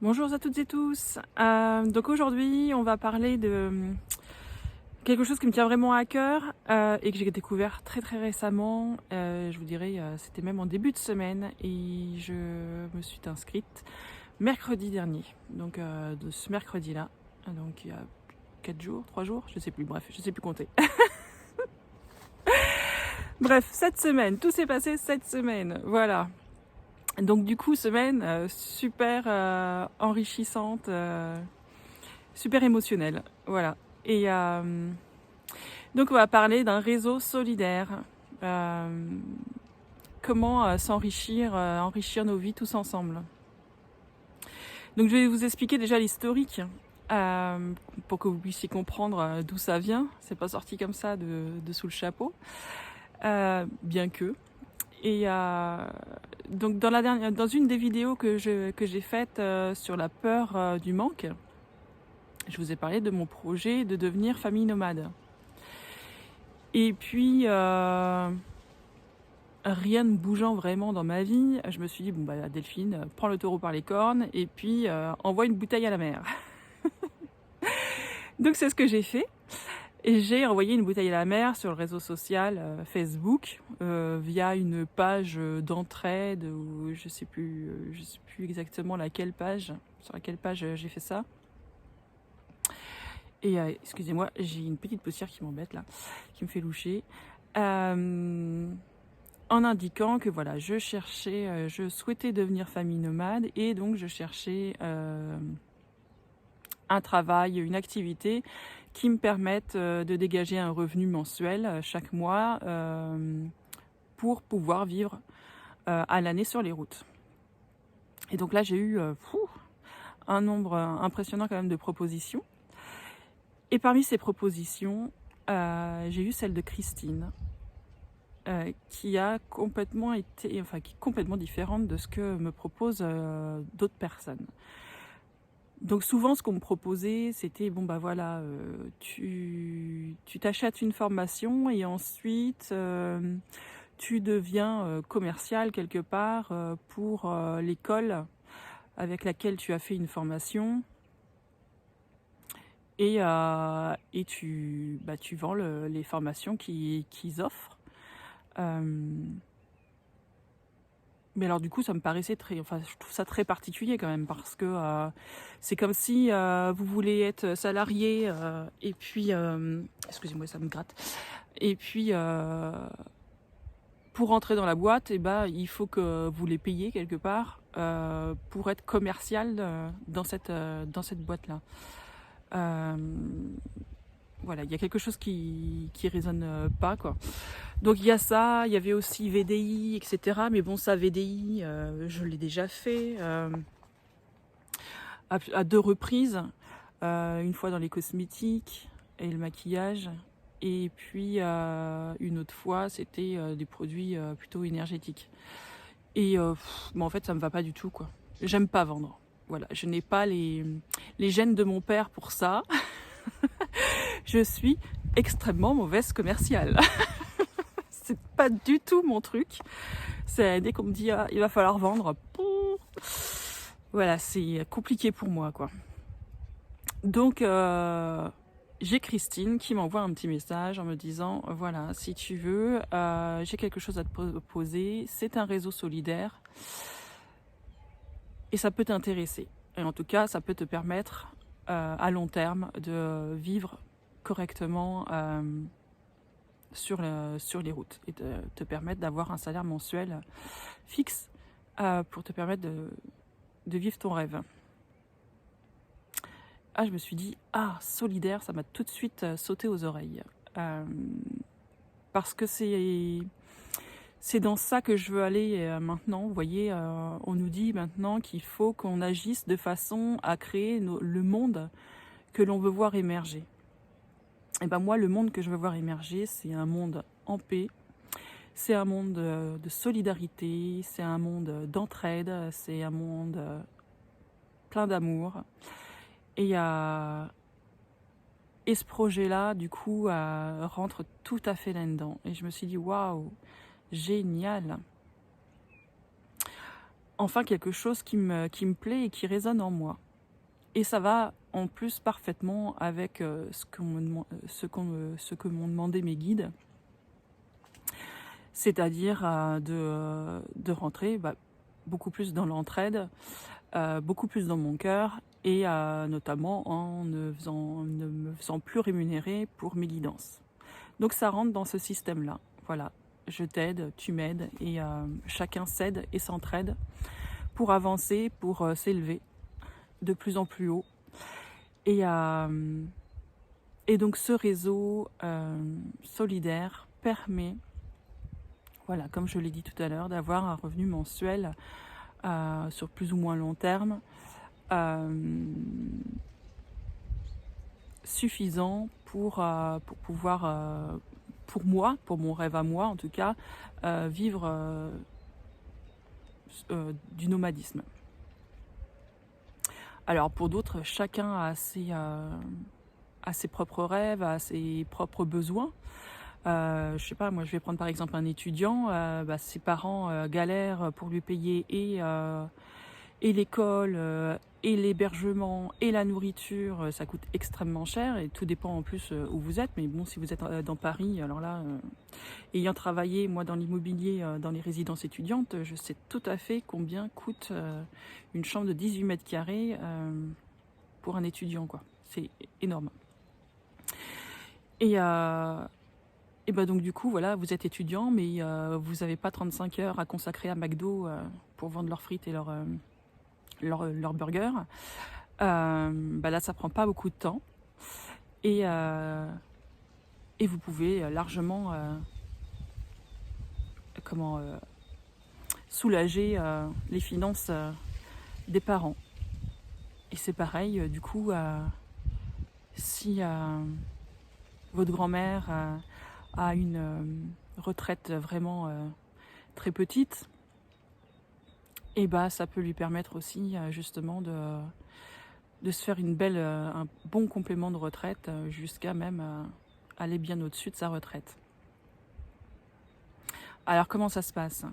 Bonjour à toutes et tous. Donc aujourd'hui, on va parler de quelque chose qui me tient vraiment à cœur et que j'ai découvert très très récemment. Je vous dirais, c'était même en début de semaine et je me suis inscrite mercredi dernier. Donc de ce mercredi-là, donc il y a 4 jours, 3 jours, je sais plus, bref, je sais plus compter. Bref, cette semaine, tout s'est passé cette semaine, voilà. Donc du coup, semaine super enrichissante, super émotionnelle, voilà. Et donc on va parler d'un réseau solidaire. Euh, comment s'enrichir, enrichir nos vies tous ensemble. Donc je vais vous expliquer déjà l'historique pour que vous puissiez comprendre d'où ça vient. C'est pas sorti comme ça de sous le chapeau, bien que. Et donc dans une des vidéos que j'ai faites sur la peur du manque, je vous ai parlé de mon projet de devenir famille nomade. Et puis rien ne bougeant vraiment dans ma vie, je me suis dit bon bah Delphine, prends le taureau par les cornes et puis envoie une bouteille à la mer. Donc c'est ce que j'ai fait. Et j'ai envoyé une bouteille à la mer sur le réseau social Facebook via une page d'entraide ou je sais plus exactement sur laquelle page j'ai fait ça. Et excusez-moi, j'ai une petite poussière qui m'embête là, qui me fait loucher. En indiquant que voilà, je souhaitais devenir famille nomade et donc je cherchais un travail, une activité qui me permette de dégager un revenu mensuel chaque mois pour pouvoir vivre à l'année sur les routes. Et donc là, j'ai eu un nombre impressionnant quand même de propositions. Et parmi ces propositions, j'ai eu celle de Christine, qui est complètement différente de ce que me proposent d'autres personnes. Donc souvent, ce qu'on me proposait, c'était bon bah voilà, tu t'achètes une formation et ensuite tu deviens commercial quelque part pour l'école avec laquelle tu as fait une formation et tu vends les formations qu'ils offrent. Mais alors du coup, ça me paraissait je trouve ça très particulier quand même parce que c'est comme si vous voulez être salarié et puis, excusez-moi, ça me gratte. Et puis, pour rentrer dans la boîte, il faut que vous les payiez quelque part pour être commercial dans cette boîte-là. Euh, voilà, il y a quelque chose qui résonne pas, quoi. Donc il y a ça, il y avait aussi VDI, etc. Mais bon, ça, VDI, je l'ai déjà fait à 2 reprises. Une fois dans les cosmétiques et le maquillage. Et puis une autre fois, c'était des produits plutôt énergétiques. Et en fait, ça me va pas du tout, quoi. J'aime pas vendre. Voilà, je n'ai pas les gènes de mon père pour ça. Je suis extrêmement mauvaise commerciale. C'est pas du tout mon truc. C'est dès qu'on me dit il va falloir vendre, voilà, c'est compliqué pour moi, quoi. Donc j'ai Christine qui m'envoie un petit message en me disant voilà, si tu veux, j'ai quelque chose à te proposer. C'est un réseau solidaire et ça peut t'intéresser. Et en tout cas, ça peut te permettre à long terme de vivre correctement sur les routes et de te permettre d'avoir un salaire mensuel fixe pour te permettre de vivre ton rêve. Ah, je me suis dit, solidaire, ça m'a tout de suite sauté aux oreilles. Parce que c'est dans ça que je veux aller maintenant. Vous voyez, on nous dit maintenant qu'il faut qu'on agisse de façon à créer le monde que l'on veut voir émerger. Et ben moi, le monde que je veux voir émerger, c'est un monde en paix, c'est un monde de solidarité, c'est un monde d'entraide, c'est un monde plein d'amour. Et ce projet-là, du coup, rentre tout à fait là-dedans. Et je me suis dit, waouh, génial. enfin quelque chose qui me plaît et qui résonne en moi. Et ça va en plus parfaitement avec ce que m'ont demandé mes guides, c'est-à-dire de rentrer beaucoup plus dans l'entraide, beaucoup plus dans mon cœur, et notamment en ne me faisant plus rémunérer pour mes guidances. Donc ça rentre dans ce système-là. Voilà, je t'aide, tu m'aides, et chacun s'aide et s'entraide pour avancer, pour s'élever de plus en plus haut. Et donc ce réseau solidaire permet, voilà, comme je l'ai dit tout à l'heure, d'avoir un revenu mensuel sur plus ou moins long terme, suffisant pour pouvoir, pour moi, pour mon rêve à moi en tout cas, vivre du nomadisme. Alors pour d'autres, chacun a ses propres rêves, a ses propres besoins. Je sais pas, moi je vais prendre par exemple un étudiant, ses parents galèrent pour lui payer et l'école, et l'hébergement, et la nourriture, ça coûte extrêmement cher, et tout dépend en plus où vous êtes. Mais bon, si vous êtes dans Paris, alors là, ayant travaillé moi dans l'immobilier, dans les résidences étudiantes, je sais tout à fait combien coûte une chambre de 18 mètres carrés pour un étudiant, quoi. C'est énorme. Et donc du coup, voilà, vous êtes étudiant, mais vous n'avez pas 35 heures à consacrer à McDo pour vendre leurs frites et leurs burgers. Là, ça prend pas beaucoup de temps. Et vous pouvez largement soulager les finances des parents. Et c'est pareil, du coup, si votre grand-mère a une retraite vraiment très petite, et ça peut lui permettre aussi justement de se faire un bon complément de retraite jusqu'à même aller bien au-dessus de sa retraite. Alors comment ça se passe?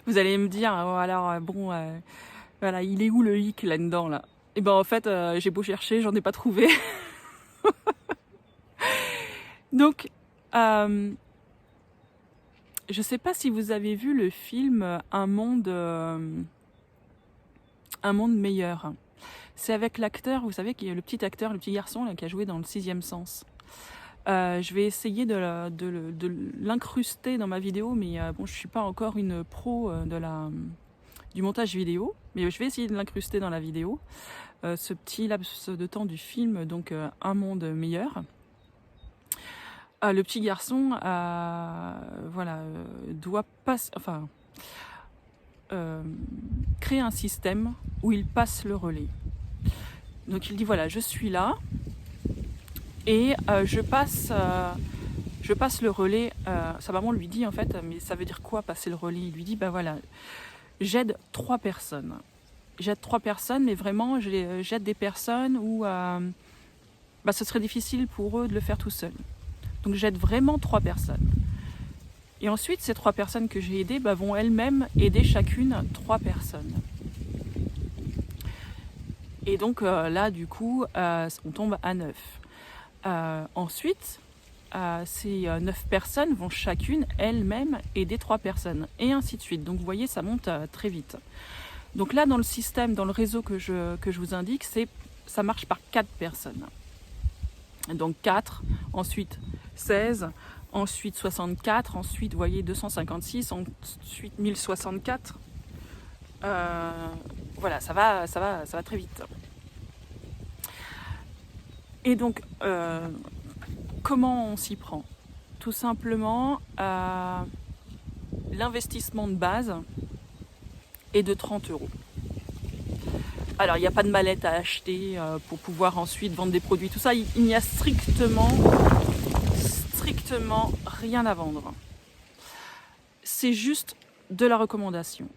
Vous allez me dire, voilà, il est où le hic là-dedans là? Et en fait, j'ai beau chercher, j'en ai pas trouvé. Donc, je sais pas si vous avez vu le film Un monde meilleur. C'est avec l'acteur, vous savez, le petit acteur, le petit garçon là, qui a joué dans Le Sixième Sens. Je vais essayer de l'incruster dans ma vidéo, mais je suis pas encore une pro du montage vidéo, mais je vais essayer de l'incruster dans la vidéo. Ce petit laps de temps du film, donc Un monde meilleur. Le petit garçon, doit créer un système où il passe le relais. Donc il dit voilà, je suis là et je passe le relais. Sa maman lui dit en fait, mais ça veut dire quoi passer le relais? Il lui dit j'aide 3 personnes. J'aide 3 personnes, mais vraiment j'aide des personnes où ce serait difficile pour eux de le faire tout seul. Donc j'aide vraiment 3 personnes. Et ensuite, ces 3 personnes que j'ai aidées vont elles-mêmes aider chacune 3 personnes. Et donc là, du coup, on tombe à 9. Ensuite, ces 9 personnes vont chacune elles-mêmes aider 3 personnes. Et ainsi de suite. Donc vous voyez, ça monte très vite. Donc là, dans le système, dans le réseau que je vous indique, ça marche par 4 personnes. Donc 4, ensuite 16, ensuite 64, ensuite, vous voyez, 256, ensuite 1064. Voilà, ça va très vite. Et donc, comment on s'y prend? Tout simplement, l'investissement de base est de 30 €. Alors, il n'y a pas de mallette à acheter pour pouvoir ensuite vendre des produits, tout ça. Il n'y a strictement rien à vendre. C'est juste de la recommandation.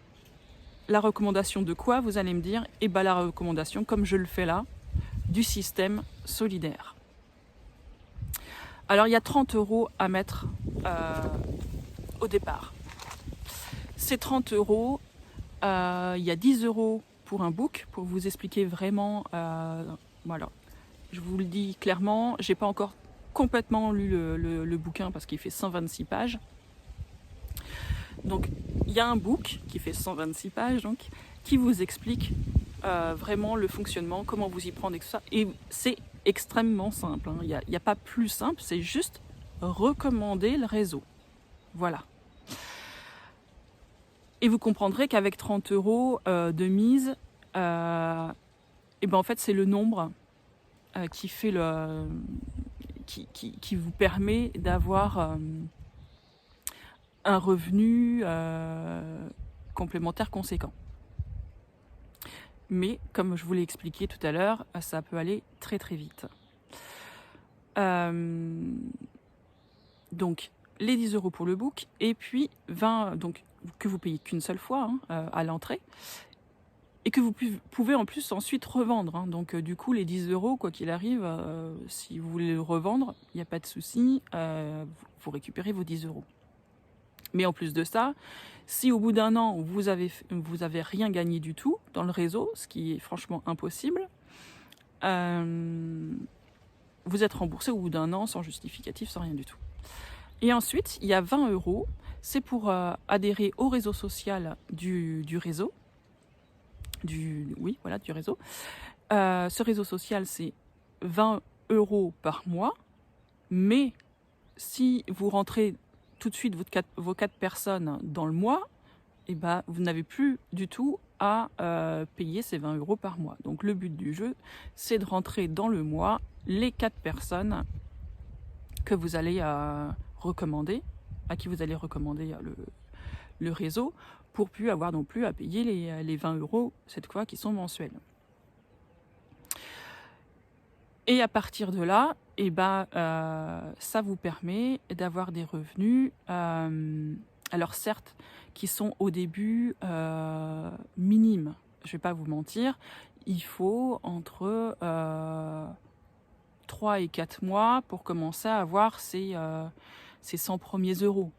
La recommandation de quoi, vous allez me dire? La recommandation, comme je le fais là, du système solidaire. Alors, il y a 30 € à mettre au départ. c'est 30 euros. Il y a 10 euros pour un book, pour vous expliquer vraiment. Voilà, je vous le dis clairement, j'ai pas encore complètement lu le bouquin parce qu'il fait 126 pages. Donc il y a un book qui fait 126 pages, donc, qui vous explique vraiment le fonctionnement, comment vous y prendre et tout ça. Et c'est extrêmement simple, hein. Il n'y a pas plus simple, c'est juste recommander le réseau. Voilà. Et vous comprendrez qu'avec 30 euros de mise, et ben en fait c'est le nombre qui fait qui vous permet d'avoir un revenu complémentaire conséquent. Mais comme je vous l'ai expliqué tout à l'heure, ça peut aller très très vite. Donc les 10 euros pour le book et puis 20, donc que vous payez qu'une seule fois à l'entrée et que vous pouvez en plus ensuite revendre. Hein. Donc du coup les 10 euros, quoi qu'il arrive, si vous voulez le revendre, il n'y a pas de souci, vous récupérez vos 10 euros. Mais en plus de ça, si au bout d'un an, vous avez rien gagné du tout dans le réseau, ce qui est franchement impossible, vous êtes remboursé au bout d'un an sans justificatif, sans rien du tout. Et ensuite, il y a 20 euros, c'est pour adhérer au réseau social du réseau. Du réseau. Ce réseau social, c'est 20 euros par mois, mais si vous rentrez tout de suite vos 4 personnes dans le mois, et ben, vous n'avez plus du tout à payer ces 20 euros par mois. Donc le but du jeu, c'est de rentrer dans le mois les 4 personnes que vous allez recommander, à qui vous allez recommander le réseau, pour plus avoir non plus à payer les 20 euros cette fois qui sont mensuels. Et à partir de là, et ben, ça vous permet d'avoir des revenus, alors certes, qui sont au début minimes. Je ne vais pas vous mentir, il faut entre 3 et 4 mois pour commencer à avoir ces 100 premiers euros.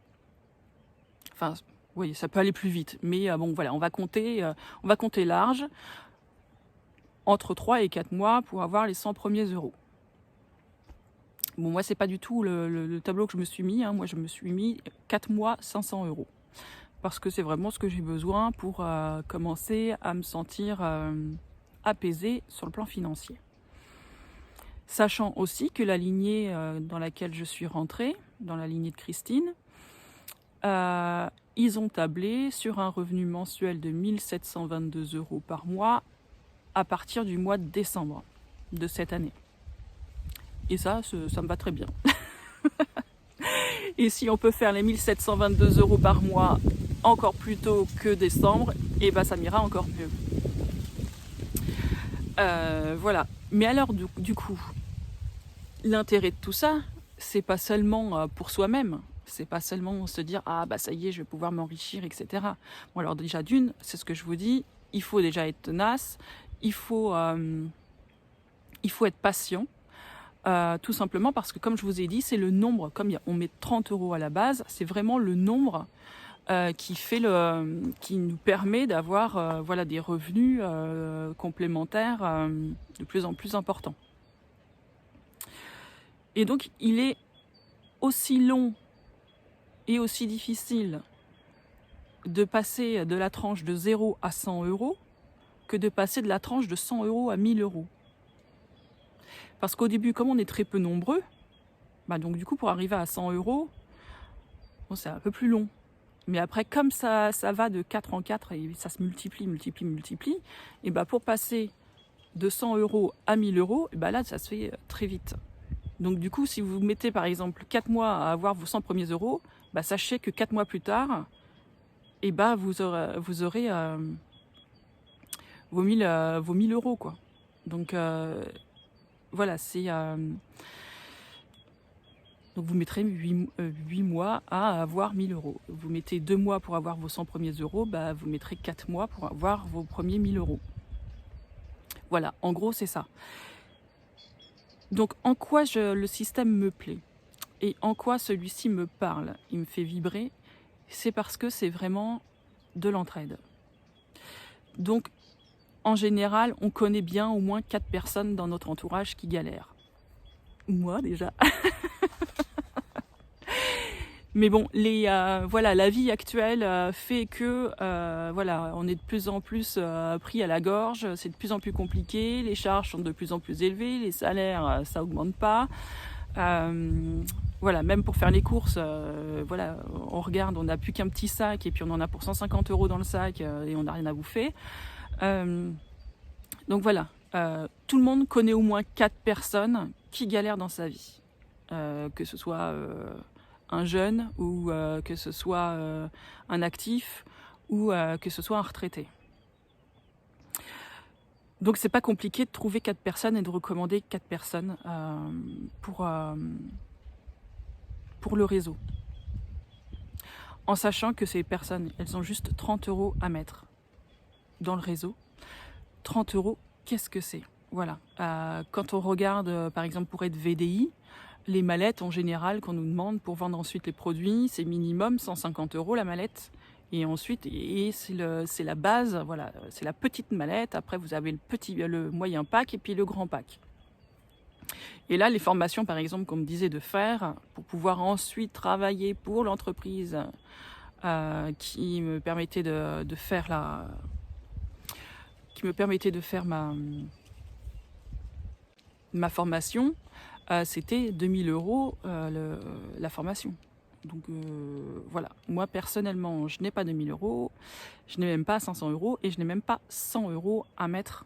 Enfin, oui, ça peut aller plus vite, mais bon, voilà, on va compter large, entre 3 et 4 mois pour avoir les 100 premiers euros. Bon, moi, c'est pas du tout le tableau que je me suis mis. Hein. Moi, je me suis mis 4 mois, 500 euros. Parce que c'est vraiment ce que j'ai besoin pour commencer à me sentir apaisée sur le plan financier. Sachant aussi que la lignée dans laquelle je suis rentrée, dans la lignée de Christine, ils ont tablé sur un revenu mensuel de 1 722 euros par mois à partir du mois de décembre de cette année. Et ça me va très bien. Et si on peut faire les 1 722 euros par mois encore plus tôt que décembre, et ben ça m'ira encore mieux. Voilà. Mais alors du coup, l'intérêt de tout ça, c'est pas seulement pour soi-même. C'est pas seulement se dire ah bah ça y est, je vais pouvoir m'enrichir, etc. Bon alors déjà d'une, c'est ce que je vous dis, il faut déjà être tenace, il faut être patient. Tout simplement parce que comme je vous ai dit, c'est le nombre, comme on met 30 euros à la base, c'est vraiment le nombre qui nous permet d'avoir voilà, des revenus complémentaires de plus en plus importants. Et donc il est aussi long et aussi difficile de passer de la tranche de 0 à 100 euros que de passer de la tranche de 100 euros à 1000 euros. Parce qu'au début, comme on est très peu nombreux, bah donc du coup pour arriver à 100 euros, bon, c'est un peu plus long. Mais après, comme ça va de 4 en 4 et ça se multiplie, et bah pour passer de 100 euros à 1000 euros, et bah là ça se fait très vite. Donc du coup, si vous mettez par exemple 4 mois à avoir vos 100 premiers euros, bah sachez que 4 mois plus tard, et bah vous aurez vos 1000 euros, quoi. Donc voilà, c'est... donc vous mettrez 8 mois à avoir 1000 euros. Vous mettez 2 mois pour avoir vos 100 premiers euros, bah vous mettrez 4 mois pour avoir vos premiers 1000 euros. Voilà, en gros c'est ça. Donc en quoi le système me plaît et en quoi celui-ci me parle, il me fait vibrer, c'est parce que c'est vraiment de l'entraide. Donc, en général, on connaît bien au moins 4 personnes dans notre entourage qui galèrent. Moi, déjà. Mais bon, voilà, la vie actuelle fait que voilà, on est de plus en plus pris à la gorge, c'est de plus en plus compliqué, les charges sont de plus en plus élevées, les salaires, ça augmente pas. Voilà, même pour faire les courses, voilà, on regarde, on n'a plus qu'un petit sac et puis on en a pour 150 € dans le sac et on n'a rien à bouffer. Donc voilà, tout le monde connaît au moins 4 personnes qui galèrent dans sa vie. Que ce soit un jeune ou que ce soit un actif ou que ce soit un retraité. Donc c'est pas compliqué de trouver 4 personnes et de recommander 4 personnes pour le réseau. En sachant que ces personnes, elles ont juste 30 € à mettre dans le réseau. 30 €, qu'est-ce que c'est? Voilà. Quand on regarde, par exemple, pour être VDI, les mallettes, en général, qu'on nous demande pour vendre ensuite les produits, c'est minimum 150 € la mallette. Et ensuite, c'est la base, voilà, c'est la petite mallette. Après, vous avez le moyen pack et puis le grand pack. Et là, les formations, par exemple, qu'on me disait de faire pour pouvoir ensuite travailler pour l'entreprise qui me permettait de faire ma formation, c'était 2000 € la formation. Donc voilà, moi personnellement, je n'ai pas 2000 €, je n'ai même pas 500 € et je n'ai même pas 100 € à mettre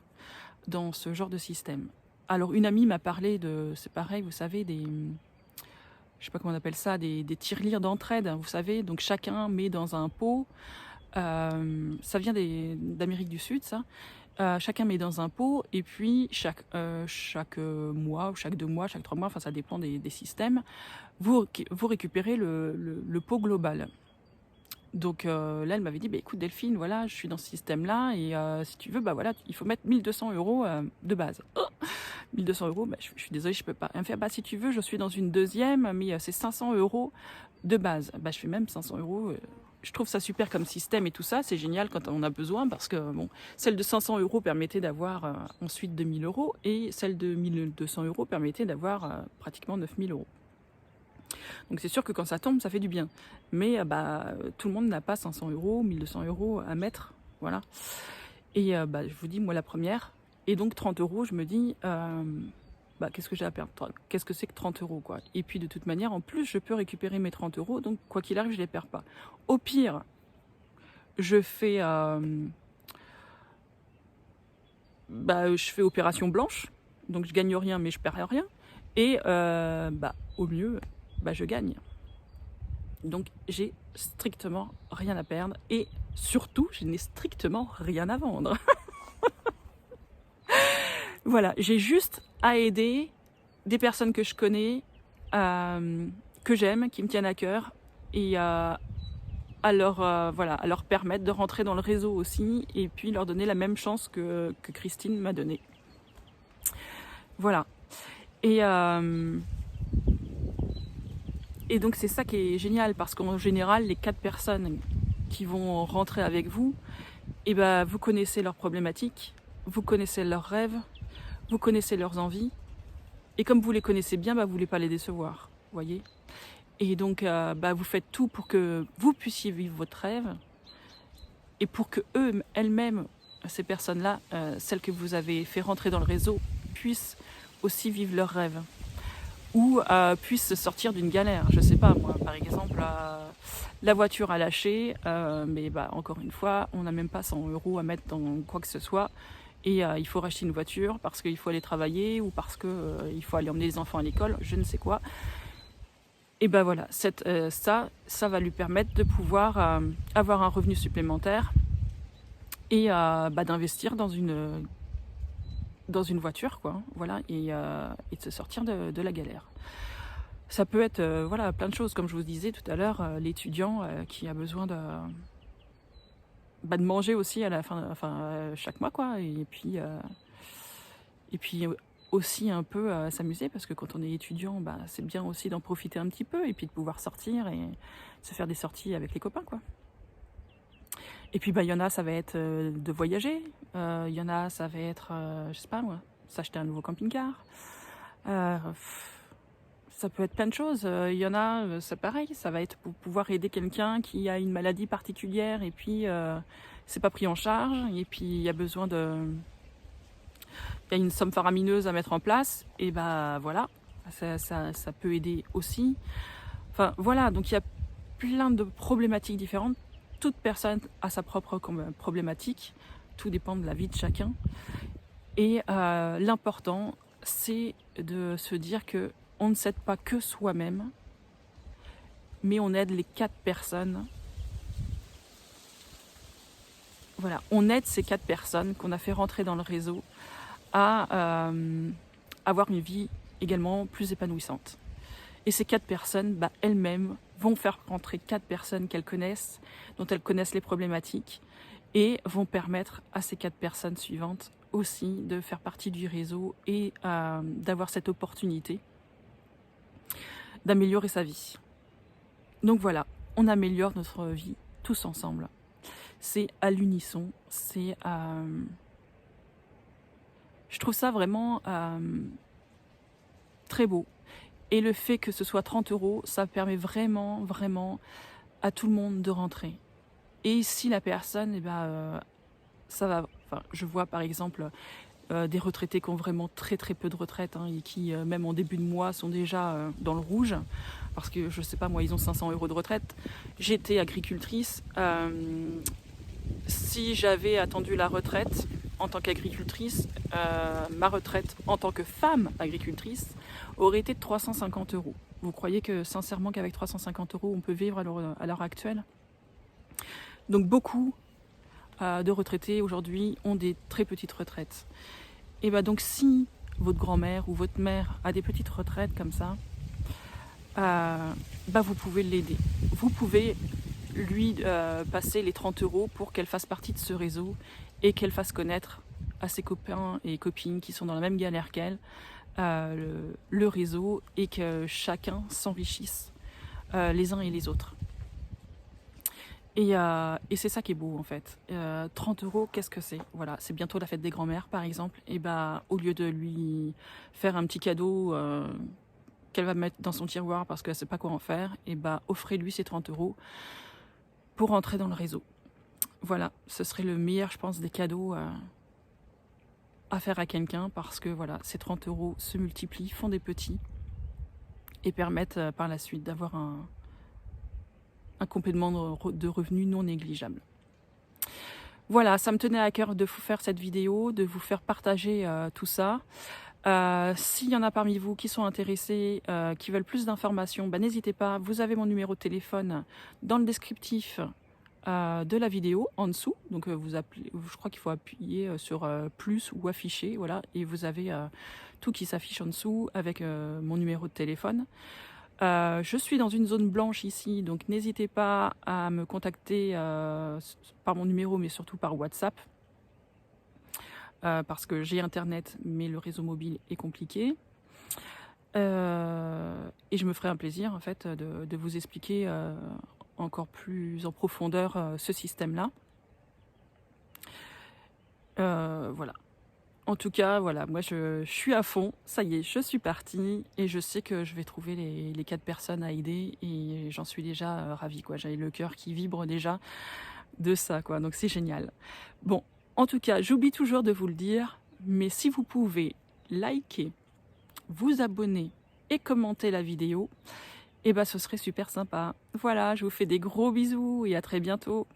dans ce genre de système. Alors une amie m'a parlé c'est pareil, vous savez, je sais pas comment on appelle ça, des tirelires d'entraide, vous savez, donc chacun met dans un pot, ça vient d'Amérique du Sud, ça. Chacun met dans un pot et puis chaque mois ou chaque 2 mois, chaque 3 mois, enfin ça dépend des systèmes, vous récupérez le pot global. Donc là elle m'avait dit écoute Delphine, voilà, je suis dans ce système là et si tu veux voilà, il faut mettre 1200 € de base. 1200 €, je suis désolée, je peux pas rien faire. Si tu veux, je suis dans une deuxième, mais c'est 500 € de base. Je fais même 500 €. Je trouve ça super comme système et tout ça, c'est génial quand on a besoin parce que bon, celle de 500 € permettait d'avoir ensuite 2000 € et celle de 1200 € permettait d'avoir pratiquement 9000 €. Donc c'est sûr que quand ça tombe, ça fait du bien. Mais tout le monde n'a pas 500 €, 1200 € à mettre, voilà. Et je vous dis, moi la première. Et donc 30 €, je me dis, qu'est-ce que j'ai à perdre? Qu'est-ce que c'est que 30 € quoi? Et puis de toute manière, en plus, je peux récupérer mes 30 €, donc quoi qu'il arrive, je les perds pas. Au pire, je fais opération blanche, donc je gagne rien, mais je perds rien. Et au mieux, je gagne. Donc j'ai strictement rien à perdre et surtout, je n'ai strictement rien à vendre. Voilà, j'ai juste à aider des personnes que je connais, que j'aime, qui me tiennent à cœur, et à leur permettre de rentrer dans le réseau aussi, et puis leur donner la même chance que Christine m'a donnée. Voilà. Et donc c'est ça qui est génial, parce qu'en général, les 4 personnes qui vont rentrer avec vous, vous connaissez leurs problématiques, vous connaissez leurs rêves, vous connaissez leurs envies, et comme vous les connaissez bien, vous ne voulez pas les décevoir, voyez. Et donc, vous faites tout pour que vous puissiez vivre votre rêve, et pour que elles-mêmes, ces personnes-là, celles que vous avez fait rentrer dans le réseau, puissent aussi vivre leurs rêves, ou puissent sortir d'une galère. Je sais pas, moi, par exemple, la voiture a lâché, mais encore une fois, on n'a même pas 100 € à mettre dans quoi que ce soit. Et il faut racheter une voiture parce qu'il faut aller travailler ou parce qu'il faut aller emmener les enfants à l'école, je ne sais quoi. Et voilà, ça va lui permettre de pouvoir avoir un revenu supplémentaire et d'investir dans une voiture, quoi. Voilà, et de se sortir de la galère. Ça peut être plein de choses, comme je vous disais tout à l'heure, l'étudiant qui a besoin de manger aussi à la fin, chaque mois, quoi, et puis aussi un peu s'amuser, parce que quand on est étudiant, c'est bien aussi d'en profiter un petit peu et puis de pouvoir sortir et se faire des sorties avec les copains, quoi. Et puis, bah, il y en a, ça va être de voyager. Il y en a, ça va être, je sais pas moi, s'acheter un nouveau camping-car. Ça peut être plein de choses. Il y en a, c'est pareil, ça va être pour pouvoir aider quelqu'un qui a une maladie particulière et puis c'est pas pris en charge. Et puis, il y a besoin de... Il y a une somme faramineuse à mettre en place. Et bah voilà, ça peut aider aussi. Enfin, voilà, donc il y a plein de problématiques différentes. Toute personne a sa propre problématique. Tout dépend de la vie de chacun. Et l'important, c'est de se dire que on ne s'aide pas que soi-même, mais on aide les 4 personnes. Voilà, on aide ces 4 personnes qu'on a fait rentrer dans le réseau à avoir une vie également plus épanouissante. Et ces 4 personnes, bah, elles-mêmes, vont faire rentrer 4 personnes qu'elles connaissent, dont elles connaissent les problématiques, et vont permettre à ces 4 personnes suivantes aussi de faire partie du réseau et d'avoir cette opportunité d'améliorer sa vie. Donc voilà, on améliore notre vie tous ensemble. C'est à l'unisson, c'est... je trouve ça vraiment très beau. Et le fait que ce soit 30 €, ça permet vraiment, vraiment à tout le monde de rentrer. Et si la personne, eh ben, ça va... Enfin, je vois par exemple des retraités qui ont vraiment très très peu de retraite et qui, même en début de mois, sont déjà dans le rouge. Parce que, je sais pas, moi, ils ont 500 € de retraite. J'étais agricultrice. Si j'avais attendu la retraite en tant qu'agricultrice, ma retraite en tant que femme agricultrice aurait été de 350 €. Vous croyez que sincèrement qu'avec 350 € on peut vivre à l'heure actuelle? Donc beaucoup de retraités aujourd'hui ont des très petites retraites. Et bah donc si votre grand-mère ou votre mère a des petites retraites comme ça, bah vous pouvez l'aider. Vous pouvez lui passer les 30 € pour qu'elle fasse partie de ce réseau et qu'elle fasse connaître à ses copains et copines qui sont dans la même galère qu'elle le réseau, et que chacun s'enrichisse les uns et les autres. Et c'est ça qui est beau en fait. 30 €, qu'est-ce que c'est? Voilà, c'est bientôt la fête des grands-mères par exemple. Et bah, au lieu de lui faire un petit cadeau qu'elle va mettre dans son tiroir parce qu'elle ne sait pas quoi en faire, et bah, offrez-lui ces 30 € pour entrer dans le réseau. Voilà, ce serait le meilleur, je pense, des cadeaux à faire à quelqu'un, parce que voilà, ces 30 € se multiplient, font des petits et permettent par la suite d'avoir un complément de revenus non négligeable. Voilà, ça me tenait à cœur de vous faire cette vidéo, de vous faire partager tout ça. S'il y en a parmi vous qui sont intéressés, qui veulent plus d'informations, bah, n'hésitez pas, vous avez mon numéro de téléphone dans le descriptif de la vidéo en dessous. Donc vous appelez, je crois qu'il faut appuyer sur plus ou afficher, voilà, et vous avez tout qui s'affiche en dessous avec mon numéro de téléphone. Je suis dans une zone blanche ici, donc n'hésitez pas à me contacter par mon numéro, mais surtout par WhatsApp, parce que j'ai internet, mais le réseau mobile est compliqué. Et je me ferai un plaisir en fait de vous expliquer encore plus en profondeur ce système-là. Voilà. En tout cas, voilà, moi je suis à fond, ça y est, je suis partie et je sais que je vais trouver les 4 personnes à aider, et j'en suis déjà ravie, quoi. J'ai le cœur qui vibre déjà de ça, quoi, donc c'est génial. Bon, en tout cas, j'oublie toujours de vous le dire, mais si vous pouvez liker, vous abonner et commenter la vidéo, et ben ce serait super sympa. Voilà, je vous fais des gros bisous et à très bientôt.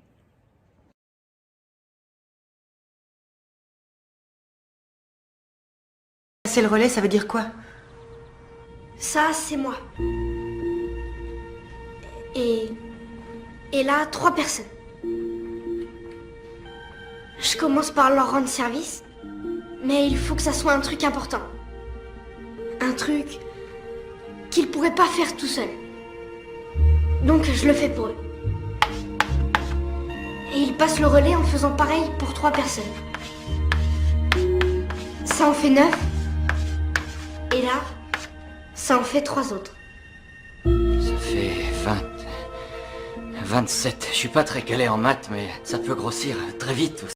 C'est le relais, ça veut dire quoi? Ça, c'est moi. Et là, 3 personnes. Je commence par leur rendre service, mais il faut que ça soit un truc important. Un truc qu'ils pourraient pas faire tout seuls. Donc je le fais pour eux. Et ils passent le relais en faisant pareil pour 3 personnes. Ça en fait 9. Et là, ça en fait 3 autres. Ça fait 27. Je suis pas très calé en maths, mais ça peut grossir très vite.